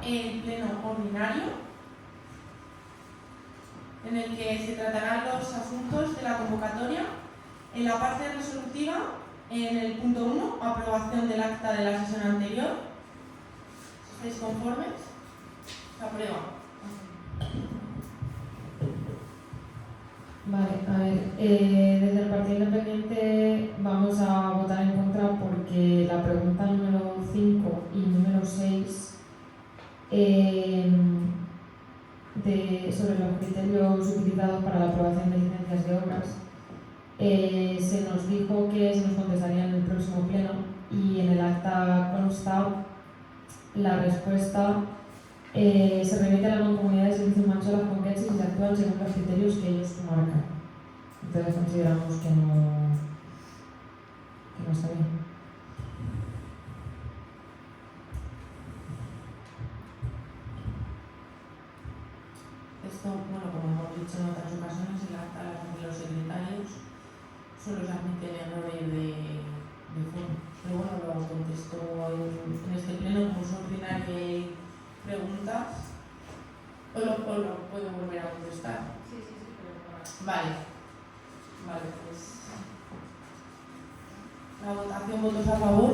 el pleno ordinario, en el que se tratarán los asuntos de la convocatoria. En la parte resolutiva, en el punto 1, aprobación del acta de la sesión anterior. ¿Estáis conformes? Se aprueba. Vale, a ver, desde el Partido Independiente vamos a votar en contra porque la pregunta número 5 y número 6 sobre los criterios utilizados para la aprobación de licencias de obras, se nos dijo que se nos contestaría en el próximo pleno y en el acta consta la respuesta. Se remite a la Mancomunidad de Servicios Mancholas con Queches y se actúan según los criterios que ellos marcan. Entonces consideramos que no está bien. Esto, bueno, como hemos dicho en otras ocasiones, el acta de los secretarios solo se admiten errores de forma. Pero bueno, lo contesto en este pleno como es ordinario y hay preguntas. ¿O lo puedo volver a contestar? Sí, pero Vale, pues la votación, votos a favor.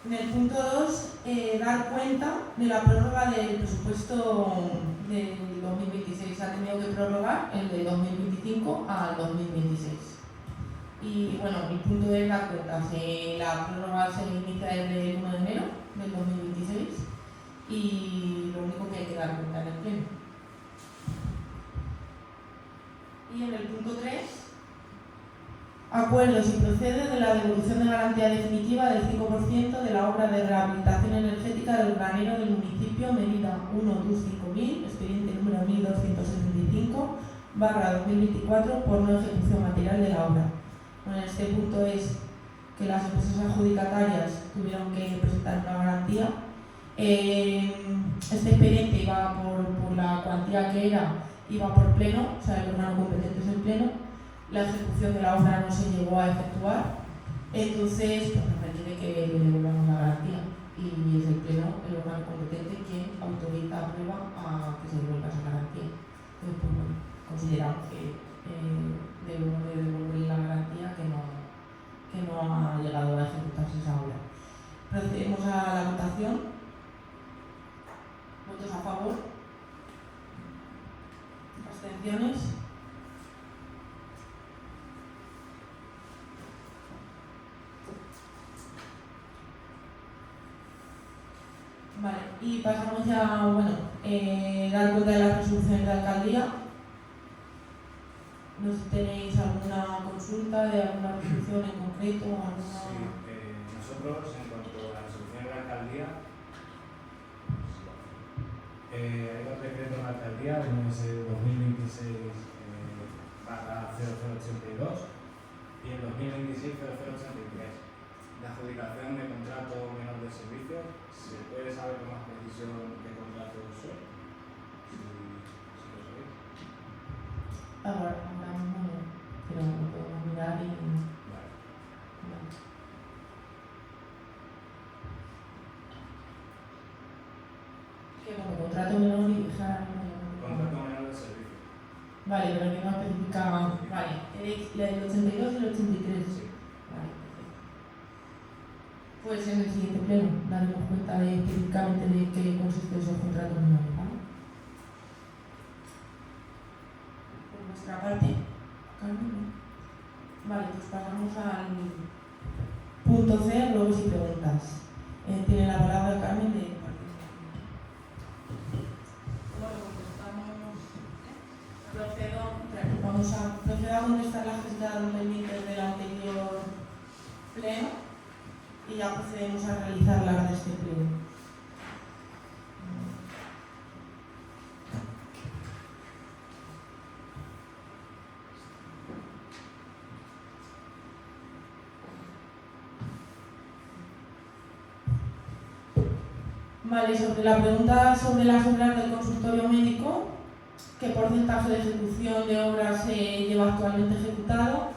En el punto 2, dar cuenta de la prórroga del presupuesto del 2026. Se ha tenido que prorrogar el de 2025 al 2026. Y bueno, el punto es dar cuenta. La prórroga se inicia desde el 1 de enero del 2026 y lo único que hay que dar cuenta en el pleno. Y en el punto 3, acuerdo si procede de la devolución de garantía definitiva del 5% de la obra de rehabilitación energética del granero del municipio, medida 1-5000, expediente número 1275/2024, por no ejecución material de la obra. Bueno, este punto es que las empresas adjudicatarias tuvieron que presentar una garantía. Este expediente iba por la cuantía que era, iba por pleno, o sea, el órgano competente es el pleno. La ejecución de la obra no se llegó a efectuar, entonces pues, nos requiere que le devolvamos la garantía y es el pleno, el órgano competente, quien autoriza, aprueba a que se devuelva esa garantía. Entonces, pues, bueno, consideramos que debemos de devolver la garantía que no ha llegado a ejecutarse esa obra. Procedemos a la votación. ¿Votos a favor? ¿Abstenciones? Vale, y pasamos ya, bueno, dar cuenta de las resoluciones de alcaldía. No sé si tenéis alguna consulta de alguna resolución en concreto. Sí, nosotros, en cuanto a la resolución de la alcaldía, hay dos decretos de la alcaldía, uno es el 2026/0082 y el 2026/0083. La adjudicación de contrato menor de servicio. ¿Se puede saber con más precisión qué contratos son? Si lo sabéis. Ahora mismo no, pero lo podemos mirar y... Vale. Que como contrato menor y Contrato menor de servicio. Vale, pero que no especifica... Vale, el 82 y el 83. Sí. Vale, perfecto. Pues en el siguiente pleno daremos cuenta de específicamente de qué consiste esos contratos menores, ¿vale? Por nuestra parte, Carmen, ¿no? Vale, pues pasamos al punto C, ruegos y preguntas. Tiene la palabra Carmen de... Vamos a proceder a contestar las gestiones pendientes del anterior pleno y ya procedemos a realizar las de este pleno. Vale, sobre la pregunta sobre las obras del consultorio médico, qué porcentaje de ejecución de obras se lleva actualmente ejecutado.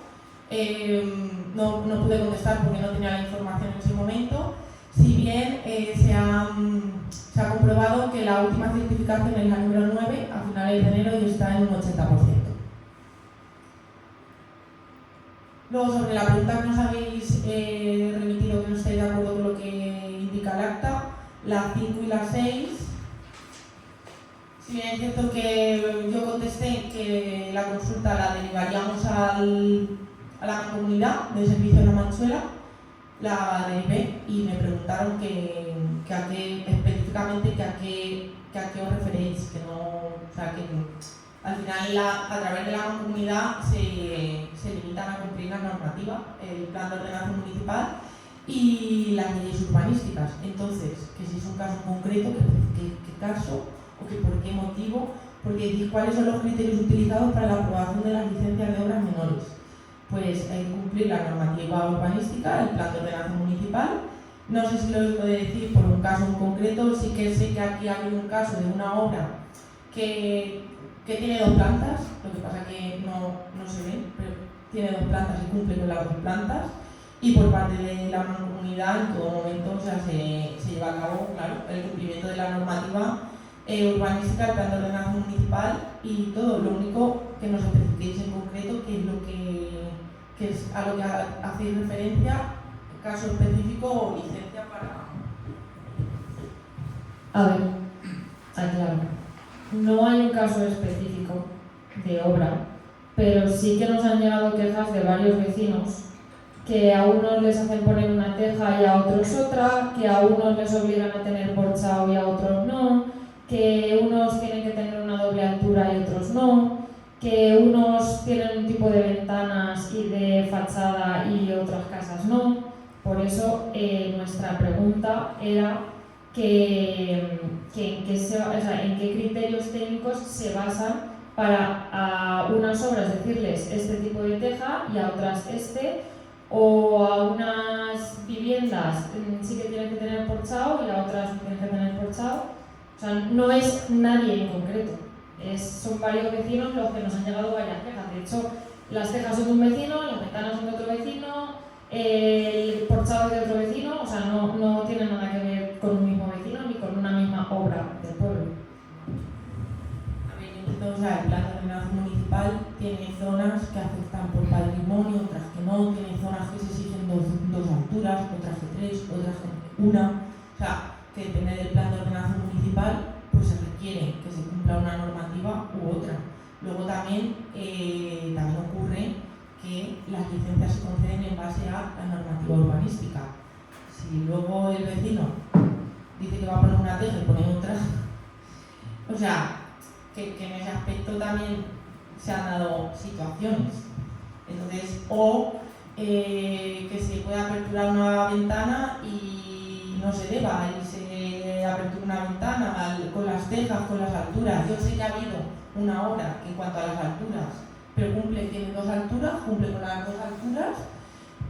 No pude contestar porque no tenía la información en ese momento, si bien se ha comprobado que la última certificación es la número 9 a finales de enero y está en un 80%. Luego, sobre la pregunta que nos habéis remitido, que no estáis de acuerdo con lo que indica el acta, la 5 y la 6, si bien es cierto que yo contesté que la consulta la derivaríamos a la comunidad de servicio de la Manchuela, la derivé y me preguntaron específicamente a qué os referéis, que no, o sea, que al final a través de la mancomunidad se limitan a cumplir la normativa, el plan de ordenación municipal y las leyes urbanísticas. Entonces, que si es un caso concreto, ¿qué caso o que por qué motivo? Porque cuáles son los criterios utilizados para la aprobación de las licencias de obras menores. Pues hay que cumplir la normativa urbanística, el plan de ordenación municipal. No sé si lo puedo decir por un caso en concreto, sí que sé que aquí ha habido un caso de una obra que tiene 2 plantas, lo que pasa que no se ve, pero tiene 2 plantas y cumple con las 2 plantas. Y por parte de la mancomunidad, en todo momento, o sea, se lleva a cabo, claro, el cumplimiento de la normativa urbanística, el plan de ordenación municipal y todo. Lo único que nos especifiquéis en concreto, que es lo que es a lo que hacéis referencia, caso específico o licencia para... A ver, aclaro. No hay un caso específico de obra, pero sí que nos han llegado quejas de varios vecinos que a unos les hacen poner una teja y a otros otra, que a unos les obligan a tener porchao y a otros no, que unos tienen que tener una doble altura y otros no, que unos tienen un tipo de ventanas y de fachada y otras casas no. Por eso nuestra pregunta era en qué criterios técnicos se basan para a unas obras decirles este tipo de teja y a otras o a unas viviendas sí que tienen que tener porchao y a otras no tienen que tener porchao. O sea, no es nadie en concreto. Son varios vecinos los que nos han llegado varias quejas. De hecho, las tejas son de un vecino, las ventanas son de otro vecino, el porchado es de otro vecino, o sea, no tiene nada que ver con un mismo vecino ni con una misma obra del pueblo. A ver, o sea, el plan de ordenación municipal tiene zonas que afectan por patrimonio, otras que no, tiene zonas que se exigen dos alturas, otras que 3, otras que 1. O sea, que depende del plan de ordenación municipal, pues se requiere que se cumpla una normativa u otra. Luego también ocurre que las licencias se conceden en base a la normativa urbanística. Si luego el vecino dice que va a poner una teja y pone otra, o sea, que en ese aspecto también se han dado situaciones. Entonces, que se pueda aperturar una ventana y no se deba, y se apertura una ventana con las tejas, con las alturas. Yo sé que ha habido una obra que en cuanto a las alturas, pero tiene 2 alturas, cumple con las 2 alturas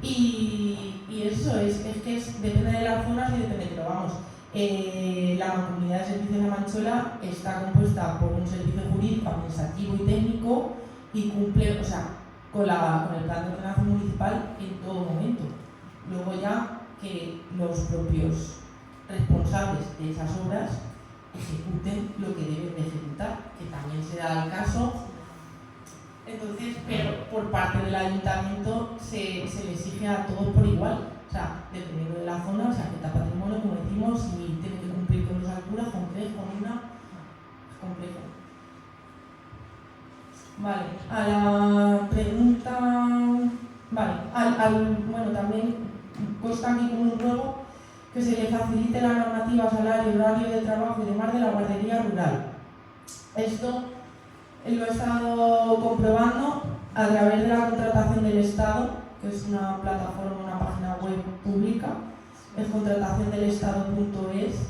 y eso depende de las zonas y depende, pero vamos, la Mancomunidad de Servicios de la Manchuela está compuesta por un servicio jurídico, administrativo y técnico y cumple, o sea, con el plan de ordenación municipal en todo momento. Luego ya que los propios responsables de esas obras ejecuten lo que deben de ejecutar, que también se da el caso. Entonces, pero por parte del ayuntamiento se le exige a todos por igual, o sea, dependiendo de la zona, o sea, que está patrimonio, como decimos, si tiene que cumplir con 2 alturas, con 3, con 1, es complejo. Vale, a la pregunta, vale, bueno, también consta aquí como un ruego que se le facilite la normativa, salario, horario de trabajo y demás de la guardería rural. Esto lo he estado comprobando a través de la contratación del Estado, que es una plataforma, una página web pública, es contrataciondelestado.es.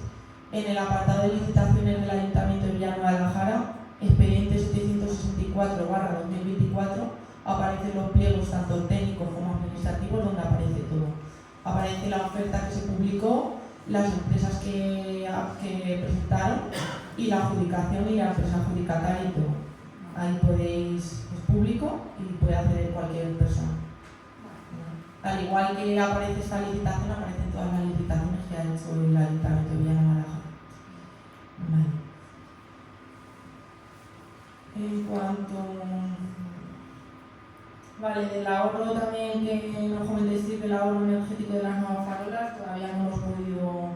En el apartado de licitaciones del Ayuntamiento de Villanueva de la Jara, expediente 764/2024, aparecen los pliegos tanto técnicos como administrativos donde aparece todo. Aparece la oferta que se publicó, las empresas que presentaron y la adjudicación y la empresa adjudicataria y todo. ahí podéis, es público y puede acceder cualquier persona. Al igual que aparece esta licitación, aparecen todas las licitaciones que ha hecho el Ayuntamiento de Villanueva. Vale. En cuanto... Vale, del ahorro también que nos comentéis del ahorro energético de las nuevas farolas, todavía no hemos podido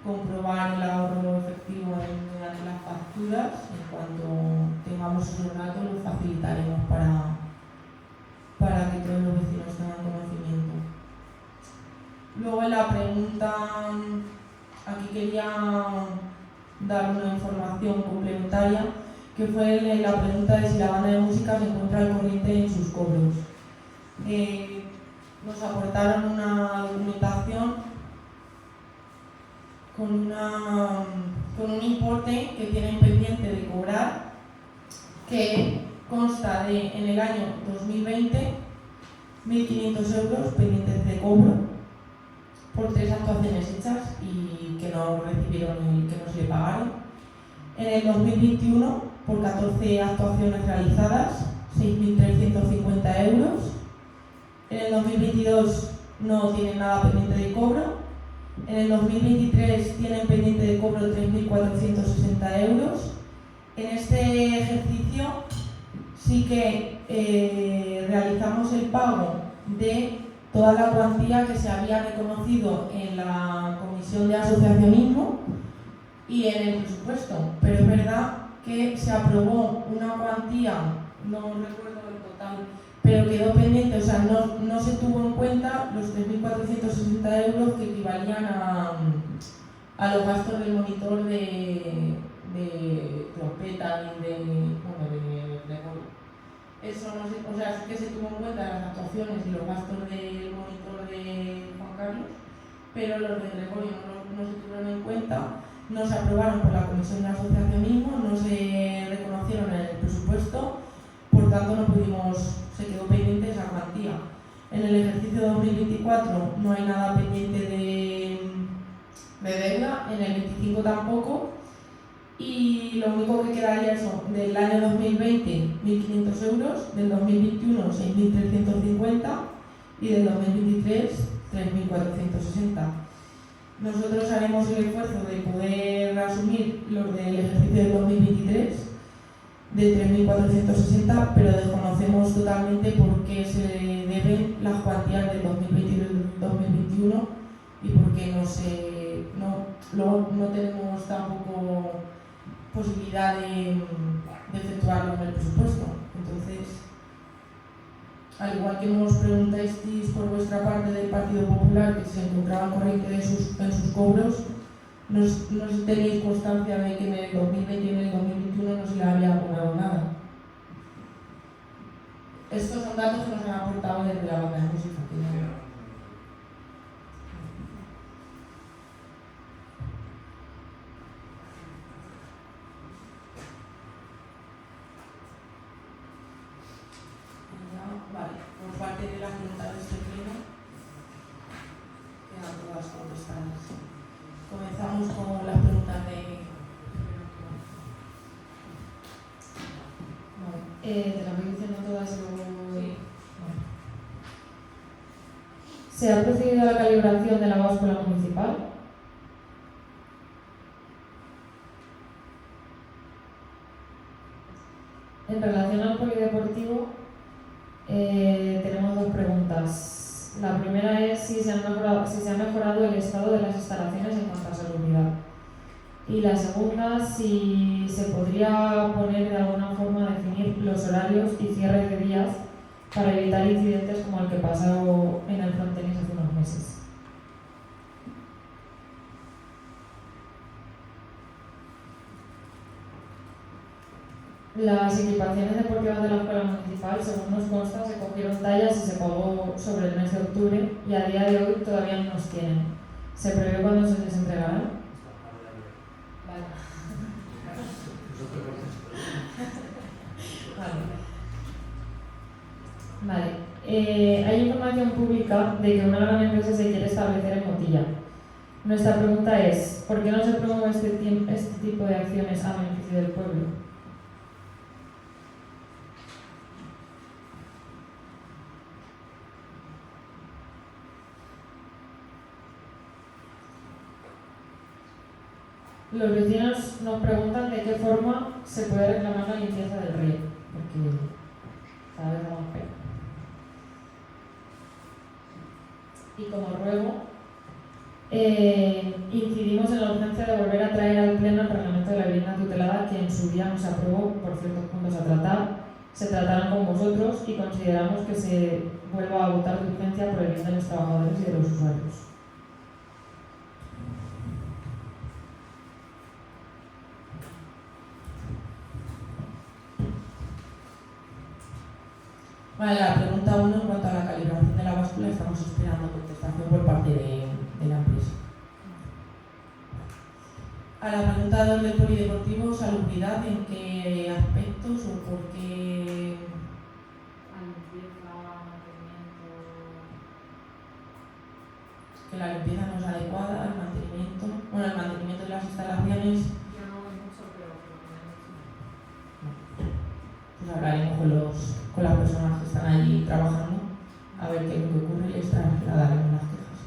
comprobar el ahorro efectivo mediante las facturas. En cuanto tengamos esos datos, los facilitaremos para que todos los vecinos tengan conocimiento. Luego en la pregunta, aquí quería dar una información complementaria, que fue la pregunta de si la banda de música se encuentra al corriente en sus cobros. Nos aportaron una documentación con un importe que tienen pendiente de cobrar, que consta de, en el año 2020, 1.500 euros pendientes de cobro por 3 actuaciones hechas y que no recibieron y que no se le pagaron. En el 2021, por 14 actuaciones realizadas, 6.350 euros. En el 2022 no tienen nada pendiente de cobro. En el 2023 tienen pendiente de cobro 3.460 euros. En este ejercicio sí que realizamos el pago de toda la cuantía que se había reconocido en la Comisión de Asociacionismo y en el presupuesto, pero es verdad que se aprobó una cuantía, no recuerdo el total, pero quedó pendiente, o sea, no se tuvo en cuenta los 3.460 euros que equivalían a los gastos del monitor de trompeta y de eso no se, o sea, sí que se tuvo en cuenta las actuaciones y los gastos del monitor de Juan Carlos, pero los de Gregorio no se tuvieron en cuenta, no se aprobaron por la Comisión de Asociacionismo, no se reconocieron en el presupuesto, por tanto no pudimos, se quedó pendiente esa cuantía. En el ejercicio 2024 no hay nada pendiente de deuda, en el 25 tampoco, y lo único que quedaría son del año 2020 1.500 euros, del 2021 6.350 y del 2023 3.460. Nosotros haremos el esfuerzo de poder asumir los del ejercicio del 2023 de 3.460, pero desconocemos totalmente por qué se deben las cuantías del 2022 y del 2021 y por qué no tenemos tampoco posibilidad de efectuarlo en el presupuesto. Entonces, al igual que nos preguntasteis por vuestra parte del Partido Popular que se encontraban corriente en sus cobros, no tenéis constancia de que en el 2020 y en el 2021 no se le había abonado nada. Estos son datos que nos han aportado desde la banda de música. Vale, por parte de la Junta de este pleno, quedan todas contestadas. Comenzamos con las preguntas de... Te las voy diciendo todas y luego... ¿Se ha procedido a la calibración de la báscula municipal? En relación al polideportivo, tenemos dos preguntas. La primera es si se ha mejorado el estado de las instalaciones en cuanto a salubridad. Y la segunda, si se podría poner de alguna forma definir los horarios y cierres de días para evitar incidentes como el que pasó en el Frontenis hace unos meses. Las equipaciones deportivas de la escuela municipal, según nos consta, se cogieron tallas y se pagó sobre el mes de octubre y a día de hoy todavía no nos tienen. ¿Se prevé cuándo se les entregarán? Vale. Hay información pública de que una gran empresa se quiere establecer en Motilla. Nuestra pregunta es, ¿por qué no se promueve este tipo de acciones a beneficio del pueblo? Los vecinos nos preguntan de qué forma se puede reclamar la limpieza del río, porque cada vez da más pena. Y como ruego, incidimos en la urgencia de volver a traer al Pleno el reglamento de la vivienda tutelada que en su día no se aprobó por ciertos puntos a tratar, se trataron con vosotros y consideramos que se vuelva a votar de urgencia por el bien de los trabajadores y de los usuarios. Vale, la pregunta 1 en cuanto a la calibración de la báscula, estamos esperando contestación por parte de la empresa. A la pregunta 2 del polideportivo, salubridad, ¿en qué aspectos o por qué? La limpieza, mantenimiento. Que la limpieza no es adecuada, el mantenimiento. Bueno, el mantenimiento de las instalaciones, Yo no voy mucho, pero creo que me han dicho. pues hablaremos con las personas que están allí trabajando a ver qué es lo que ocurre y les trasladaremos las quejas.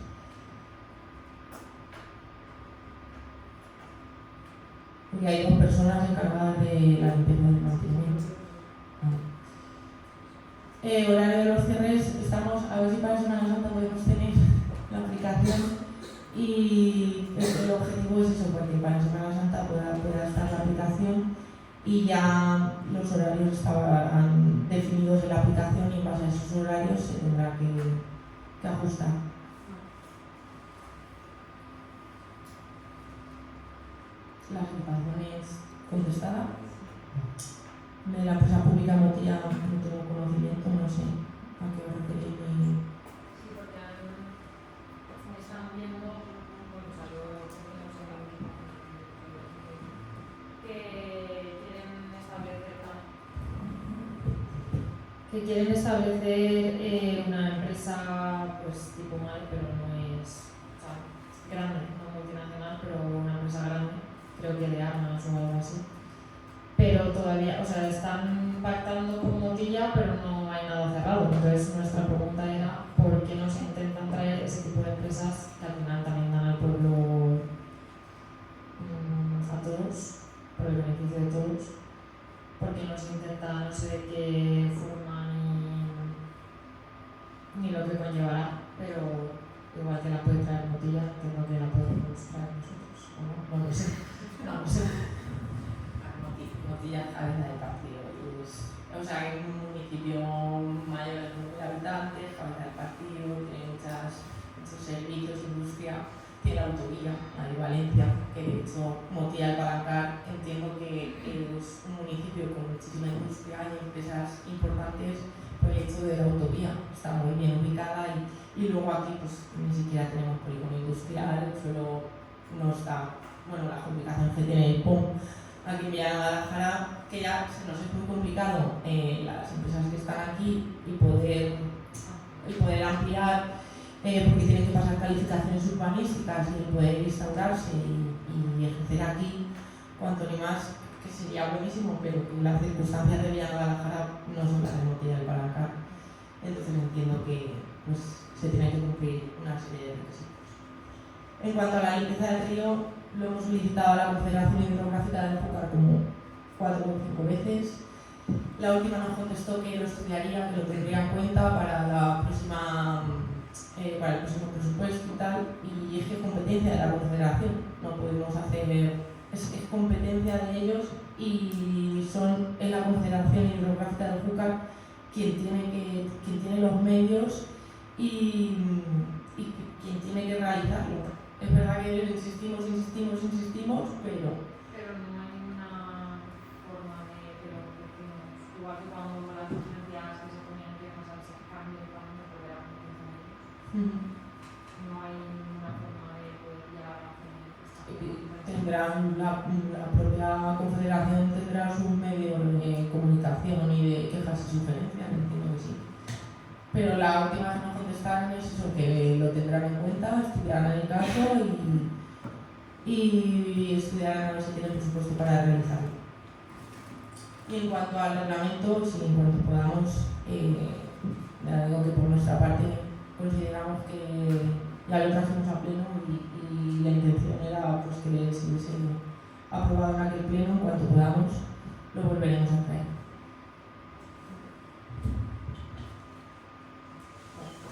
Porque hay 2 personas encargadas de la limpieza del mantenimiento. Horario de los cierres, estamos a ver si para Semana Santa podemos tener la aplicación y el objetivo es eso, porque para Semana Santa pueda estar la aplicación y ya los horarios estaban definidos en la aplicación y en base a esos horarios se tendrá que ajustar. La aplicación es contestada. De la empresa pública Motilla no tengo conocimiento, no sé a qué os referéis ni... Sí, porque me están viendo, bueno, salió no sé la misma, que quieren establecer una empresa pues tipo MAE, pero no es, o sea, grande, no multinacional, pero una empresa grande, creo que de armas o algo así. Pero todavía, o sea, están pactando con Motilla, pero no hay nada cerrado. Entonces nuestra pregunta era ¿por qué no se intentan traer ese tipo de empresas que al final también dan al pueblo a todos, por el beneficio de todos? Porque no se intenta, no sé de qué forma ni lo que conllevará, pero igual que la puede traer Motilla, entiendo que la podemos traer nosotros, ¿o no? No lo sé, no lo sé. Motilla es cabeza del partido. O sea, es un municipio mayor de 9.000 habitantes, cabeza del partido, tiene muchos servicios, industria, tiene la autovía, la de Valencia, que de hecho Motilla del Palancar entiendo que es un municipio con muchísima industria y empresas importantes por el hecho de la autovía, está muy bien ubicada y luego aquí pues ni siquiera tenemos polígono industrial, solo no está, bueno, la comunicación que tiene el POM. Aquí en Guadalajara, que ya se nos es muy complicado las empresas que están aquí y poder ampliar porque tienen que pasar calificaciones urbanísticas y poder instaurarse y ejercer aquí, cuanto ni más, que sería buenísimo, pero que las circunstancias de Guadalajara no son las de Motilla del Palancar. Entonces entiendo que pues, se tiene que cumplir una serie de requisitos. En cuanto a la limpieza del río, lo hemos solicitado a la Confederación Hidrográfica del Júcar como 4 o 5 veces. La última nos contestó que lo estudiaría, que lo tendría en cuenta para para el próximo presupuesto y tal, y es que es competencia de la Confederación, no podemos hacer, es competencia de ellos y es la Confederación Hidrográfica del Júcar quien tiene los medios y quien tiene que realizarlo. Es verdad que insistimos, pero... Pero no hay una forma de que lo decimos. Igual que cuando las urgencias que se ponían que nos cambio de camino poder no hay ninguna forma de poder llegar a Tendrán la propia confederación tendrá sus medios de comunicación y de quejas y sugerencias, entiendo que sí. Pero la última vez que nos contestaron es eso, que lo tendrán en cuenta, estudiarán el caso y estudiarán a ver si tienen presupuesto para realizarlo. Y en cuanto al reglamento, sí, en cuanto podamos, ya digo que por nuestra parte consideramos que ya lo trajimos a pleno y la intención era pues, que se hubiese aprobado en aquel pleno, en cuanto podamos lo volveremos a traer.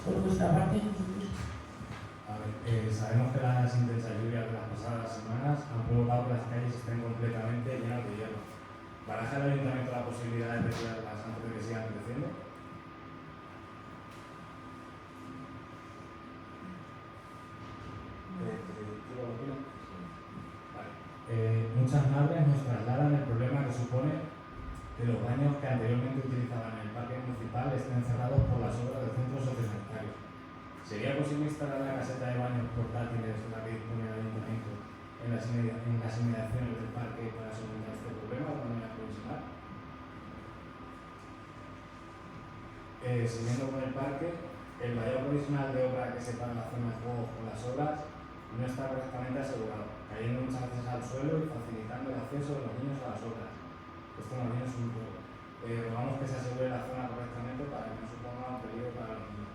Por vuestra parte, A ver, sabemos que las intensas lluvias de las pasadas semanas han provocado que las calles estén completamente llenas de hielo. ¿Baraja el ayuntamiento la posibilidad de retirarlas antes de que sigan creciendo? Muchas madres nos trasladan el problema que supone que los baños que anteriormente utilizaban en el parque municipal estén cerrados por las obras del centro sociosanitario. ¿Sería posible instalar la caseta de baños portátiles de la que dispone el ayuntamiento en las inmediaciones del parque para solventar este problema de manera provisional? Siguiendo con el parque, el vallado provisional de obra que separa la zona de juegos con las obras no está correctamente asegurado, cayendo muchas veces al suelo y facilitando el acceso de los niños a las obras. Esto más bien es un juego. Rogamos que se asegure la zona correctamente para que no suponga un peligro para los niños.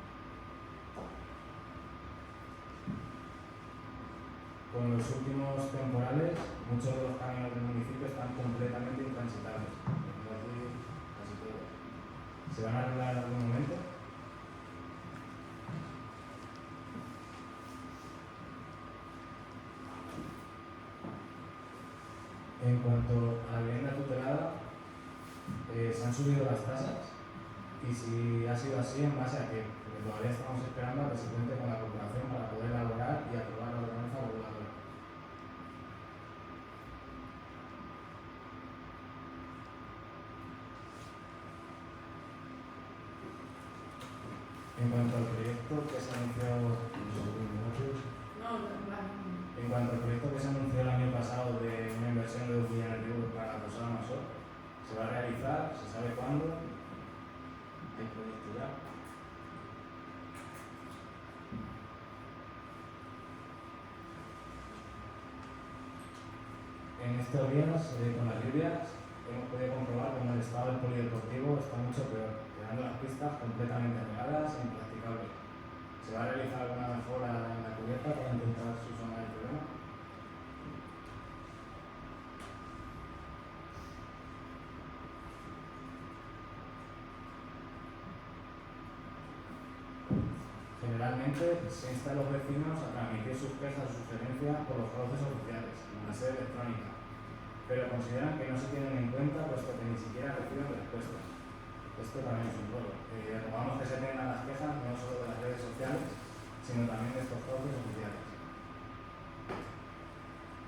Con los últimos temporales, muchos de los caminos del municipio están completamente intransitables. Casi todos. ¿Se van a arreglar en algún momento? En cuanto a la vivienda tutelada, se han subido las tasas y si ha sido así, ¿en base a qué? Porque todavía estamos esperando a que se cuente con la corporación para poder elaborar y aprobar la ordenanza reguladora. En cuanto al proyecto que se anunció el año pasado de una inversión de 2 millones de euros para la Posada Masó, ¿se va a realizar? ¿Se sabe cuándo? ¿Hay proyecto ya? En estos días, con las lluvias, hemos podido comprobar cómo el estado del polideportivo está mucho peor, quedando las pistas completamente regadas e impracticables. ¿Se va a realizar alguna mejora en la cubierta para intentar subsanar el problema? Generalmente se insta a los vecinos a transmitir sus quejas o sugerencias por los cauces oficiales, en la sede electrónica, pero consideran que no se tienen en cuenta puesto que ni siquiera reciben respuestas. Esto también es un robo. Rogamos que se tengan las quejas no solo de las redes sociales, sino también de estos cauces oficiales.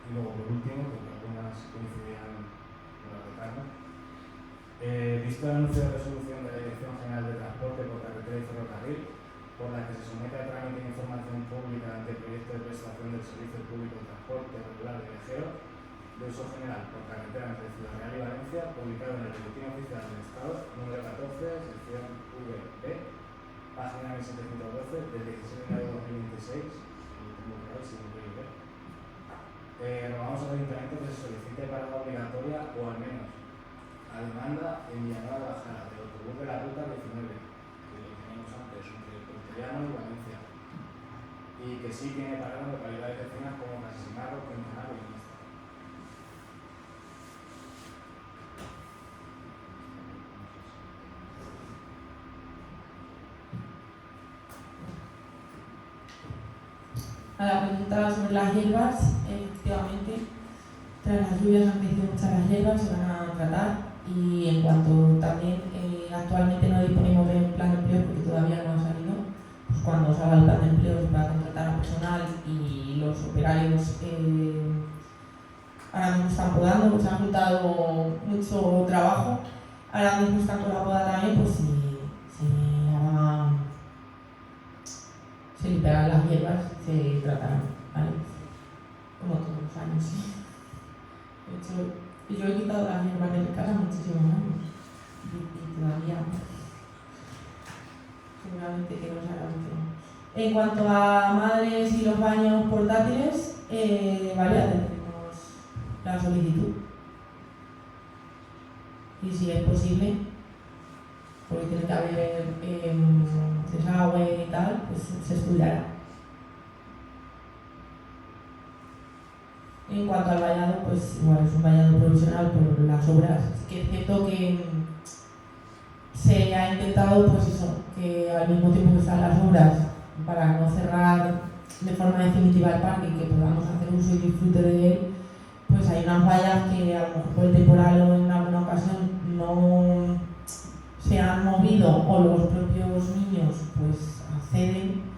Y luego, por último, porque algunas coincidían con las de Carmen, visto el anuncio de resolución de la Dirección General de Transporte por Carretera y Ferrocarril, por la que se somete a trámite de información pública ante el proyecto de prestación del servicio público de transporte regular de viajeros de uso general por carretera entre Ciudad Real y Valencia, publicado en el Boletín Oficial del Estado, número 14, sección VB, página 1712, del 16 de enero de 2026, lo tengo por ahí, si no puedo ver. Rogamos al Ayuntamiento que se solicite parada obligatoria o al menos a demanda en Villanueva de la Jara, del autobús de la ruta 19, que lo teníamos antes, entre Portellano y Valencia, y que sí tiene parada en localidades vecinas como Casesinarro, Quintanar y Iniesta. A la pregunta sobre las hierbas, efectivamente, tras las lluvias han crecido muchas las hierbas, se van a tratar y en cuanto también actualmente no disponemos de plan de empleo porque todavía no ha salido, pues cuando salga el plan de empleo se va a contratar a personal y los operarios ahora mismo están podando, pues han juntado mucho trabajo, ahora mismo están con la poda también, pues se limpiarán las hierbas, se tratarán, ¿vale? Como todos los años, sí. De hecho, yo he quitado las hierbas de mi casa muchísimos años y todavía seguramente que no se hará mucho. En cuanto a madres y los baños portátiles, vale, atendremos la solicitud. Y si es posible, porque tiene que haber desagüe y tal, pues se estudiará. En cuanto al vallado, pues igual es un vallado provisional por las obras. Sí que es cierto que se ha intentado, pues eso, que al mismo tiempo que están las obras, para no cerrar de forma definitiva el parque y que podamos hacer uso y disfrute de él, pues hay unas vallas que a lo mejor por el temporal o en alguna ocasión no se han movido o los propios niños pues acceden,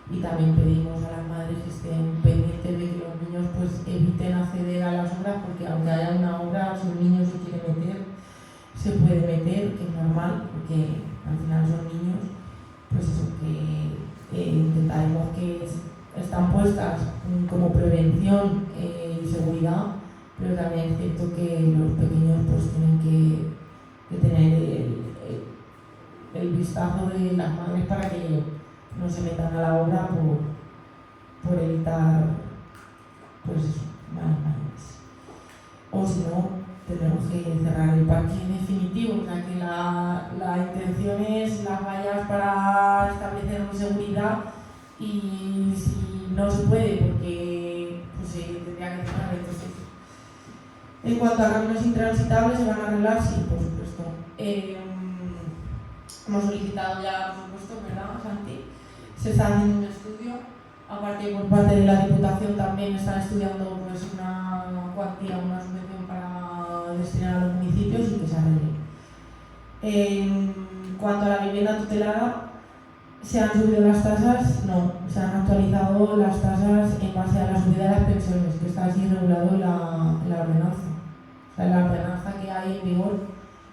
y también pedimos a las madres que estén pendientes de que los niños pues eviten acceder a las obras, porque aunque haya una obra, si un niño se quiere meter, se puede meter, que es normal, porque al final son niños, pues eso, que intentaremos que están puestas como prevención y seguridad, pero también es cierto que los pequeños pues tienen que tener el vistazo de las madres para que no se metan a la obra por evitar pues eso, malas maneras. O si no, tenemos que cerrar el parque en definitivo, o sea que la intención es las vallas para establecer seguridad, y si no se puede porque pues se tendría que cerrar. Entonces, en cuanto a caminos intransitables, ¿se van a arreglar? Sí, por supuesto. Hemos solicitado ya, por supuesto, ¿verdad, Santi? Se está haciendo un estudio, aparte por parte de la Diputación también están estudiando pues una cuantía, una subvención para destinar a los municipios y que se arregle. En cuanto a la vivienda tutelada, ¿se han subido las tasas? No, se han actualizado las tasas en base a la subida de las pensiones, que está así regulado en la ordenanza. O sea, la ordenanza que hay en vigor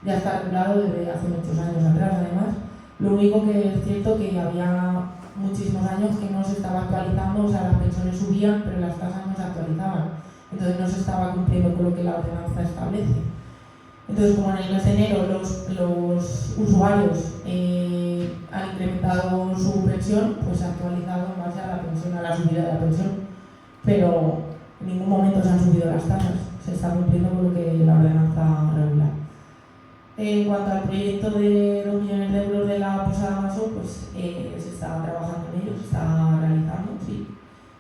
ya está regulado desde hace muchos años atrás, además. Lo único que es cierto que había muchísimos años que no se estaba actualizando, o sea, las pensiones subían, pero las tasas no se actualizaban. Entonces no se estaba cumpliendo con lo que la ordenanza establece. Entonces, como en el mes de enero los usuarios han incrementado su pensión, pues se ha actualizado en base a la pensión, a la subida de la pensión. Pero en ningún momento se han subido las tasas, se está cumpliendo con lo que la ordenanza regula. En cuanto al proyecto de 2 millones de euros de la Posada Maso, pues se está trabajando en ello, se está realizando, sí.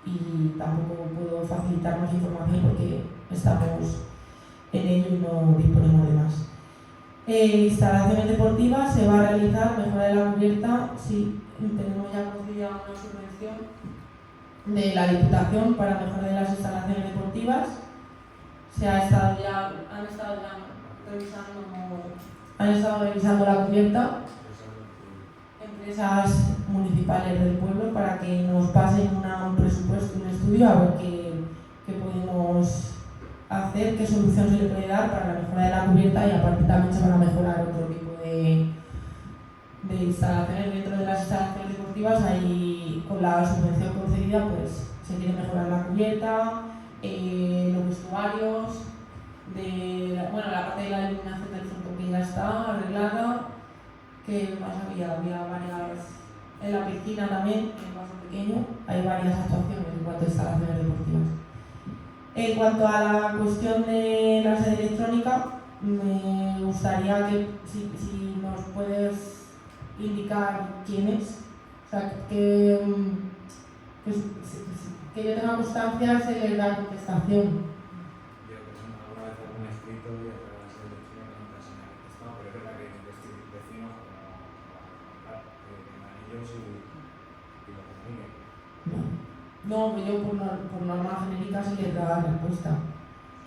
Y tampoco puedo facilitar más información porque estamos en ello y no disponemos de más. Instalaciones deportivas, se va a realizar mejora de la cubierta, sí, tenemos ya concedida una subvención de la Diputación para mejora de las instalaciones deportivas. Han estado revisando la cubierta empresas municipales del pueblo para que nos pasen un presupuesto, un estudio, a ver qué podemos hacer, qué solución se le puede dar para la mejora de la cubierta, y aparte también se van a mejorar otro tipo de instalaciones dentro de las instalaciones deportivas. Ahí con la subvención concedida pues se quiere mejorar la cubierta, los vestuarios, la parte de la iluminación del fondo que ya está arreglada. Que más había varias en la piscina también, en un vaso pequeño, hay varias actuaciones en cuanto a instalaciones deportivas. En cuanto a la cuestión de la sede electrónica, me gustaría que si nos puedes indicar quién es, o sea, que yo tenga constancia se les da contestación. Yo, por ejemplo, alguna vez algún escrito y a través de la electrónica nunca se me ha contestado, pero es verdad que hay vecinos que tengan ellos y lo comuniquen. No, yo por norma genérica se les da respuesta.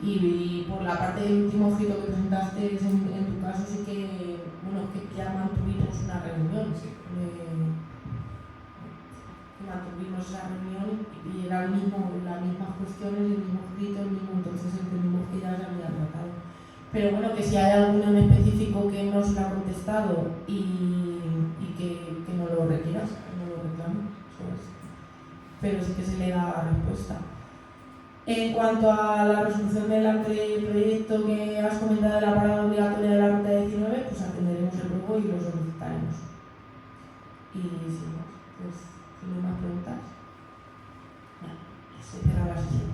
Y por la parte del último escrito que presentaste, en tu caso sí que, que ya mantuvimos una reunión. Sí. Mantuvimos esa reunión y era las mismas cuestiones, el mismo escrito, entonces entendimos que ya se había tratado. Pero bueno, que si hay alguno en específico que no se lo ha contestado y que no lo requiera, que no lo reclame, eso es. Pero sí que se le da respuesta. En cuanto a la resolución del anteproyecto que has comentado de la parada obligatoria de la ruta 19, pues atenderemos el ruego y lo solicitaremos. Y sin más, pues, si no hay más preguntas, se cierra la sesión.